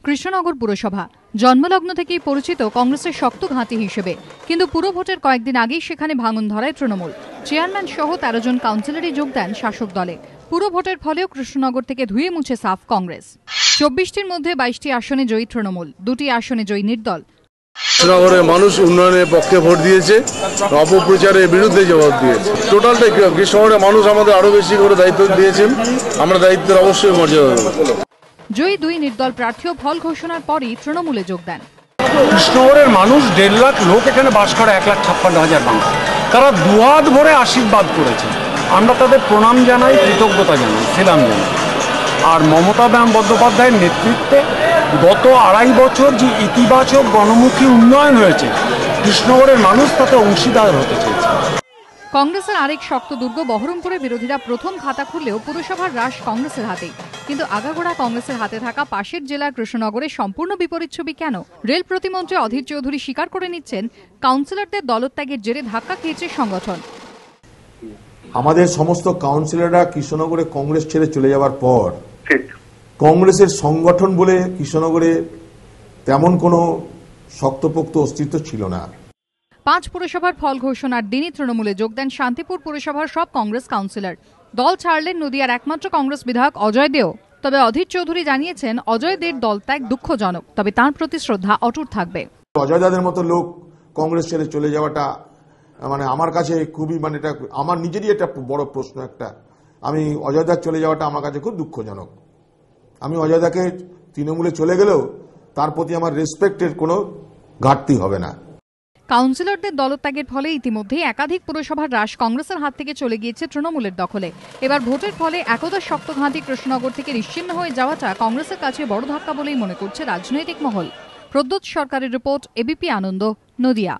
কৃষ্ণনগর পুরসভা জন্মলগ্ন থেকেই পরিচিত কংগ্রেসের শক্ত ঘাঁটি হিসেবে, কিন্তু পুরো ভোটের কয়েকদিন আগেই সেখানে ভাঙন ধরায় তৃণমূল। চেয়ারম্যান সহ 13 জন কাউন্সিলরই যোগ দেন শাসক দলে। পুরো ভোটের ফলেও কৃষ্ণনগর থেকে ধুয়ে মুছে সাফ কংগ্রেস। 24টির মধ্যে 22টি আসনে জয়ী তৃণমূল, 2টি আসনে জয়ী নির্দল। কৃষ্ণনগরের মানুষ উন্নয়নের পক্ষে ভোট দিয়েছে, অপপ্রচারের বিরুদ্ধে জবাব দিয়েছে। টোটালটাই কৃষ্ণনগরের মানুষ আমাদের আরো বেশি করে দায়িত্ব দিয়েছেন, আমরা দায়িত্বের অবশ্যই মর্যাদা দেব। জয়ী 2 নির্দল প্রার্থীও ফল ঘোষণার পরই তৃণমূলে যোগ দেন। কৃষ্ণনগরের মানুষ 1.5 লাখ লোক এখানে বাস করে, 1,56,000 মানুষ। তারা দুহাত ভরে আশীর্বাদ করেছে, আমরা তাদের প্রণাম জানাই, কৃতজ্ঞতা জানাই, সেলাম জানাই। আর মমতা বন্দ্যোপাধ্যায়ের নেতৃত্বে গত 2.5 বছর যে ইতিবাচক গণমুখী উন্নয়ন হয়েছে, কৃষ্ণনগরের মানুষ তাতে অংশীদার হতে চেয়েছে। কংগ্রেসের আরেক শক্ত দুর্গ বহরমপুরে বিরোধীরা প্রথম খাতা খুললেও পুরসভার রাশ কংগ্রেসের হাতেই। কিন্তু আগাগোড়া কংগ্রেসের হাতে থাকা পাশের জেলা কৃষ্ণনগরে সম্পূর্ণ বিপরীত ছবি কেন? রেল প্রতিমন্ত্রী অধীর চৌধুরী স্বীকার করে নিচ্ছেন, কাউন্সিলরদের দলত্যাগের জেরে ধাক্কা খেয়েছে সংগঠন। আমাদের সমস্ত কাউন্সিলররা কৃষ্ণনগরে কংগ্রেস ছেড়ে চলে যাওয়ার পর কংগ্রেসের সংগঠন বলে কৃষ্ণনগরে তেমন কোনো শক্তপোক্ত অস্তিত্ব ছিল না। 5 পুরসভার ফল ঘোষণার দিনই তৃণমূলে যোগ দেন শান্তিপুর পুরসভার সব কংগ্রেস কাউন্সিলর। দল ছাড়লেন নদিয়ার একমাত্র কংগ্রেস বিধায়ক অজয় দেও। তবে অধীর চৌধুরী জানিয়েছেন, অজয় দের দলত্যাগ দুঃখজনক, তবে তার প্রতি শ্রদ্ধা অটুট থাকবে। অজয় দাদের মতো লোক কংগ্রেস ছেড়ে চলে যাওয়াটা আমার কাছে খুবই এটা আমার নিজেরই একটা বড় প্রশ্ন। আমি অজয় দার চলে যাওয়াটা আমার কাছে খুব দুঃখজনক। আমি অজয় দাকে তৃণমূলে চলে গেলেও তার প্রতি আমার রেসপেক্টের কোনো ঘাটতি হবে না। কাউন্সিলরদের দলত্যাগের ফলে ইতিমধ্যেই একাধিক পুরসভার রাশ কংগ্রেসের হাত থেকে চলে গিয়েছে তৃণমূলের দখলে। এবার ভোটের ফলে একদা শক্ত ঘাঁটি কৃষ্ণনগর থেকে নিশ্চিহ্ন হয়ে যাওয়াটা কংগ্রেসের কাছে বড় ধাক্কা বলেই মনে করছে রাজনৈতিক মহল। প্রদ্যোৎ সরকারের রিপোর্ট, এবিপি আনন্দ, নদিয়া।